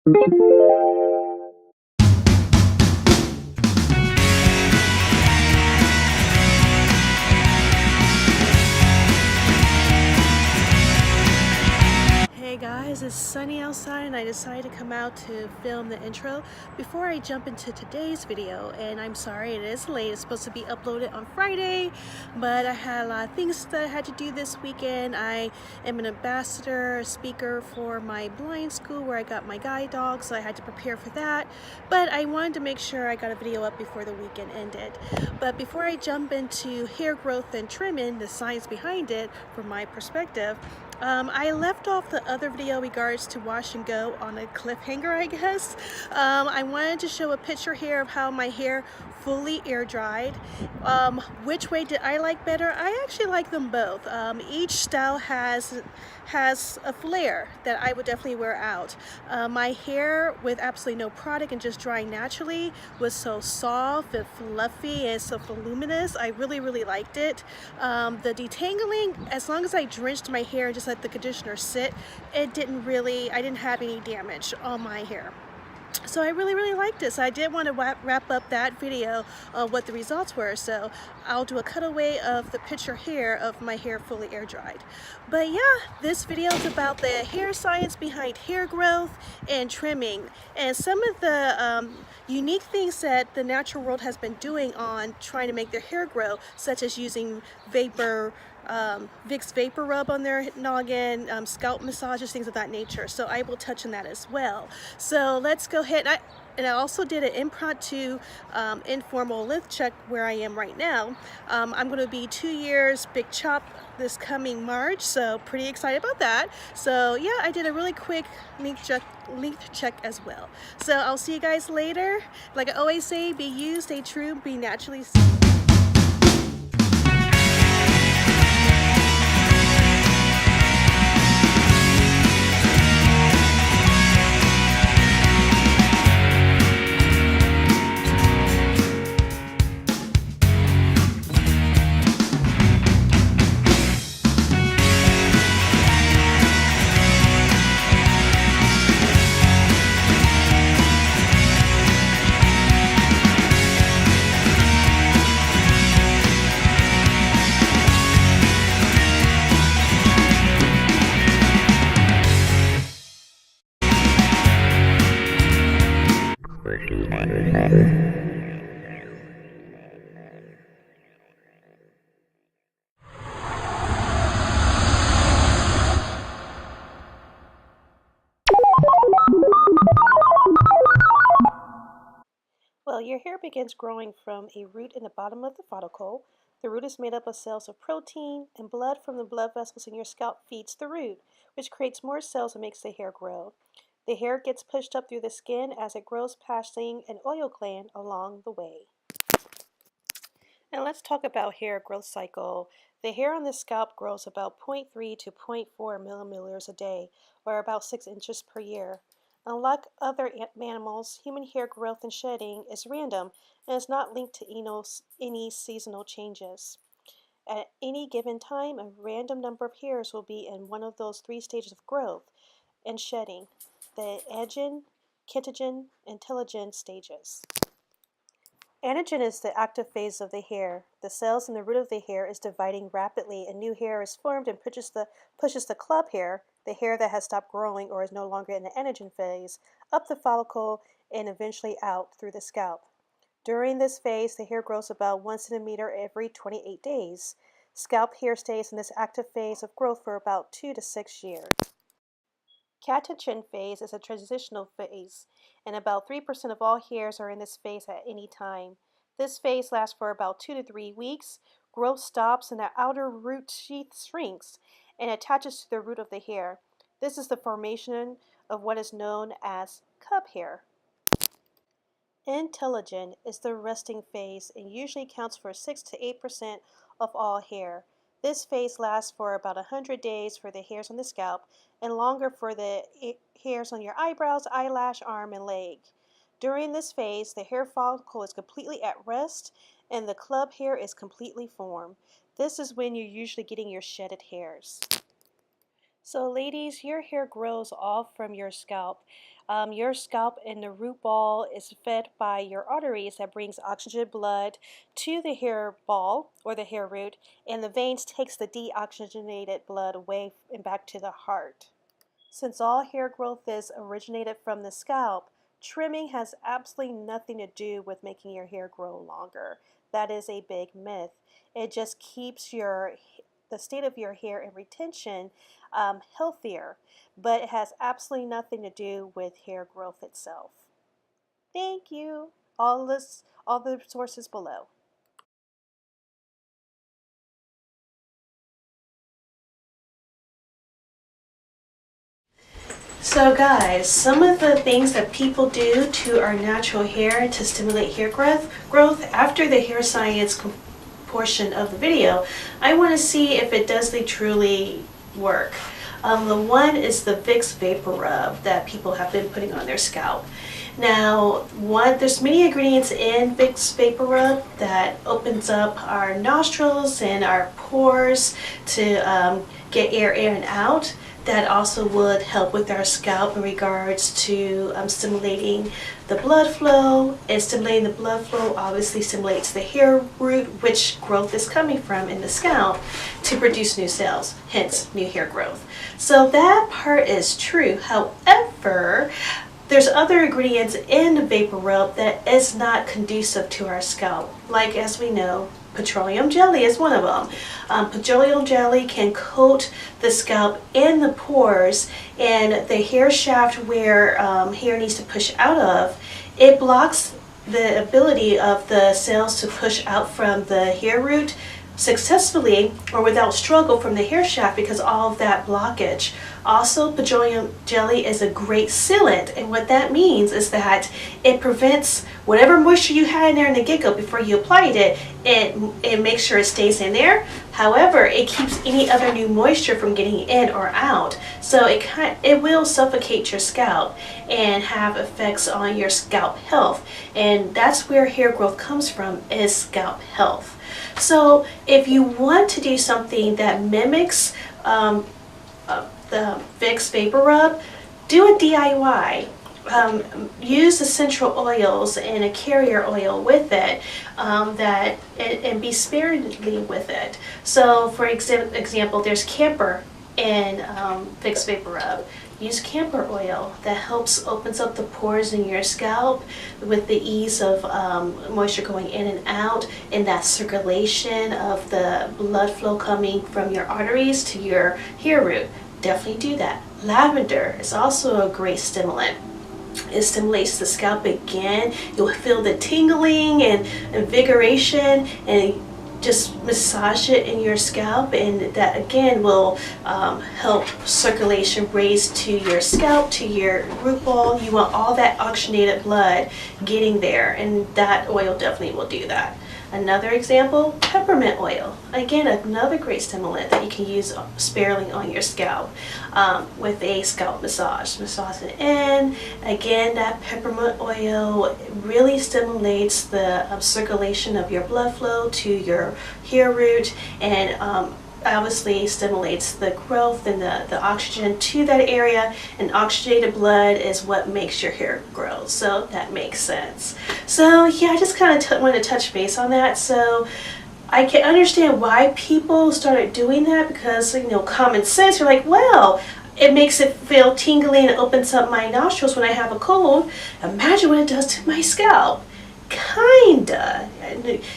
Hey guys, it's sunny outside and I decided to come out to film the intro before I jump into today's video. And I'm sorry it is late. It's supposed to be uploaded on Friday, but I had a lot of things that I had to do this weekend. I am an ambassador, speaker for my blind school where I got my guide dog, so I had to prepare for that. But I wanted to make sure I got a video up before the weekend ended. But before I jump into hair growth and trimming, the science behind it from my perspective, I left off the other video regards to wash and go on a cliffhanger, I guess. I wanted to show a picture here of how my hair fully air dried. Which way did I like better? I actually like them both. Each style has a flair that I would definitely wear out. My hair with absolutely no product and just drying naturally was so soft and fluffy and so voluminous. I really liked it. The detangling, as long as I drenched my hair and just let the conditioner sit, I didn't have any damage on my hair. So I really liked it. So I did want to wrap up that video of what the results were. So I'll do a cutaway of the picture here of my hair fully air dried. But yeah, this video is about the hair science behind hair growth and trimming and some of the unique things that the natural world has been doing on trying to make their hair grow, such as using Vicks Vapor Rub on their noggin, scalp massages, things of that nature. So I will touch on that as well. So let's go ahead. And I also did an impromptu informal length check where I am right now. I'm going to be 2 years big chop this coming March, so pretty excited about that. So yeah, I did a really quick length check as well. So I'll see you guys later. Like I always say, be you, stay true, be naturally. Well, your hair begins growing from a root in the bottom of the follicle. The root is made up of cells of protein, and blood from the blood vessels in your scalp feeds the root, which creates more cells and makes the hair grow. The hair gets pushed up through the skin as it grows, passing an oil gland along the way. Now let's talk about hair growth cycle. The hair on the scalp grows about 0.3 to 0.4 millimeters a day, or about 6 inches per year. Unlike other mammals, human hair growth and shedding is random and is not linked to any seasonal changes. At any given time, a random number of hairs will be in one of those 3 stages of growth and shedding, the anagen, ketogen, and telogen stages. Anagen is the active phase of the hair. The cells in the root of the hair is dividing rapidly and new hair is formed and pushes the club hair, the hair that has stopped growing or is no longer in the anagen phase, up the follicle and eventually out through the scalp. During this phase, the hair grows about 1 centimeter every 28 days. Scalp hair stays in this active phase of growth for about 2 to 6 years. Catagen phase is a transitional phase, and about 3% of all hairs are in this phase at any time. This phase lasts for about 2 to 3 weeks. Growth stops and the outer root sheath shrinks and attaches to the root of the hair. This is the formation of what is known as cub hair. Telogen is the resting phase and usually accounts for 6 to 8% of all hair. This phase lasts for about 100 days for the hairs on the scalp and longer for the hairs on your eyebrows, eyelash, arm, and leg. During this phase, the hair follicle is completely at rest and the club hair is completely formed. This is when you're usually getting your shedded hairs. So ladies, your hair grows all from your scalp. Your scalp and the root ball is fed by your arteries that brings oxygenated blood to the hair ball or the hair root, and the veins takes the deoxygenated blood away and back to the heart. Since all hair growth is originated from the scalp, trimming has absolutely nothing to do with making your hair grow longer. That is a big myth. It just keeps the state of your hair in retention healthier, but it has absolutely nothing to do with hair growth itself. Thank you. All the sources below. So guys, some of the things that people do to our natural hair to stimulate hair growth after the hair science portion of the video, I want to see if it does truly work. The one is the Vicks Vapor Rub that people have been putting on their scalp. Now, there's many ingredients in Vicks Vapor Rub that opens up our nostrils and our pores to get air in and out. That also would help with our scalp in regards to stimulating the blood flow. And stimulating the blood flow obviously stimulates the hair root, which growth is coming from in the scalp, to produce new cells, hence new hair growth. So that part is true. However, there's other ingredients in the vapor rub that is not conducive to our scalp. Like, as we know, petroleum jelly is one of them. Petroleum jelly can coat the scalp and the pores, and the hair shaft where hair needs to push out of, it blocks the ability of the cells to push out from the hair root successfully or without struggle from the hair shaft because all of that blockage. Also, petroleum jelly is a great sealant, and what that means is that it prevents whatever moisture you had in there in the get-go before you applied it. It makes sure it stays in there. However, it keeps any other new moisture from getting in or out. So it will suffocate your scalp and have effects on your scalp health, and that's where hair growth comes from, is scalp health. So if you want to do something that mimics the Vicks Vapor Rub, do a DIY. Use essential oils and a carrier oil with it, and be sparingly with it. So for example, there's camphor in Vicks Vapor Rub. Use camphor oil. That opens up the pores in your scalp with the ease of moisture going in and out, and that circulation of the blood flow coming from your arteries to your hair root. Definitely do that. Lavender is also a great stimulant. It stimulates the scalp again. You'll feel the tingling and invigoration, and just massage it in your scalp, and that again will help circulation raise to your scalp, to your root ball. You want all that oxygenated blood getting there, and that oil definitely will do that. Another example, peppermint oil. Again, another great stimulant that you can use sparingly on your scalp with a scalp massage. Massage it in. Again, that peppermint oil really stimulates the circulation of your blood flow to your hair root, and obviously stimulates the growth and the oxygen to that area, and oxygenated blood is what makes your hair grow, so that makes sense. So yeah, I just kind of want to touch base on that. So I can understand why people started doing that, because, you know, common sense, you're like, well, it makes it feel tingly and it opens up my nostrils when I have a cold. Imagine what it does to my scalp. Kinda.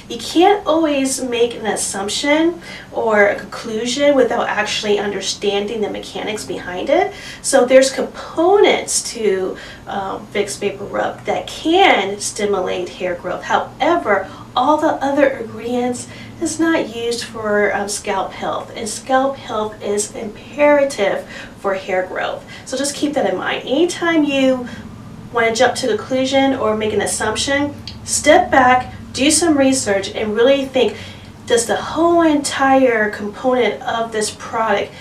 You can't always make an assumption or a conclusion without actually understanding the mechanics behind it. So there's components to Vicks Vapor Rub that can stimulate hair growth. However, all the other ingredients is not used for scalp health, and scalp health is imperative for hair growth. So just keep that in mind. Anytime you want to jump to a conclusion or make an assumption, step back, do some research, and really think, does the whole entire component of this product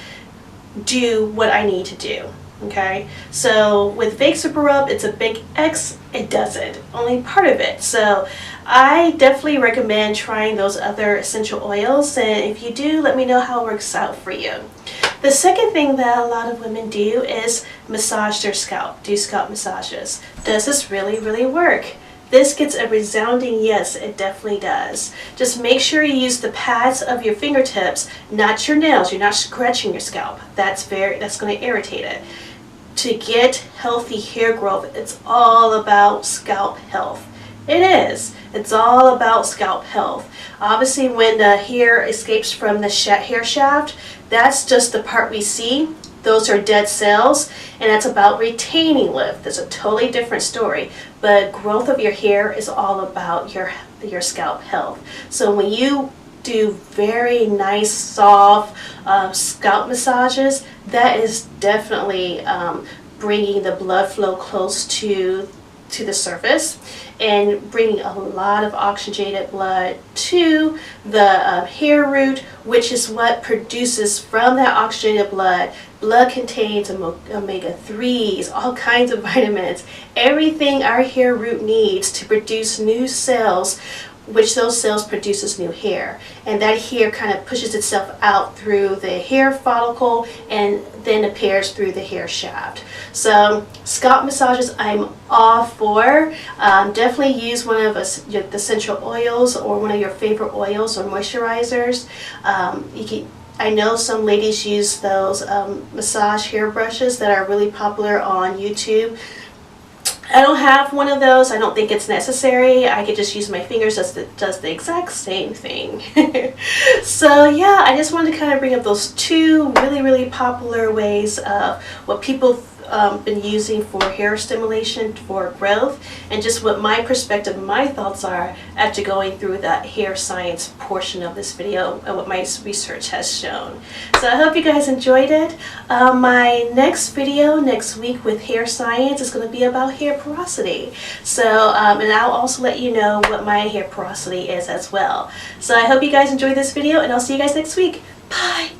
do what I need to do? Okay, so with Vicks Vapor Rub, it's a big X. It doesn't, only part of it. So I definitely recommend trying those other essential oils, and if you do, let me know how it works out for you. The second thing that a lot of women do is massage their scalp, do scalp massages. Does this really work? This gets a resounding yes, it definitely does. Just make sure you use the pads of your fingertips, not your nails. You're not scratching your scalp. That's going to irritate it. To get healthy hair growth, it's all about scalp health. It is. It's all about scalp health. Obviously, when the hair escapes from the hair shaft, that's just the part we see. Those are dead cells, and that's about retaining lift. That's a totally different story. But growth of your hair is all about your scalp health. So when you do very nice, soft scalp massages, that is definitely bringing the blood flow close to the surface and bringing a lot of oxygenated blood to the hair root, which is what produces from that oxygenated blood. Blood contains omega-3s, all kinds of vitamins, everything our hair root needs to produce new cells, which those cells produces new hair. And that hair kind of pushes itself out through the hair follicle and then appears through the hair shaft. So scalp massages I'm all for. Definitely use one of the essential oils or one of your favorite oils or moisturizers. I know some ladies use those massage hair brushes that are really popular on YouTube. I don't have one of those. I don't think it's necessary. I could just use my fingers. Does the exact same thing. So yeah, I just wanted to kind of bring up those two really popular ways of what people been using for hair stimulation for growth, and just what my perspective and my thoughts are after going through that hair science portion of this video and what my research has shown. So I hope you guys enjoyed it. My next video next week with hair science is going to be about hair porosity. So and I'll also let you know what my hair porosity is as well. So I hope you guys enjoyed this video, and I'll see you guys next week. Bye!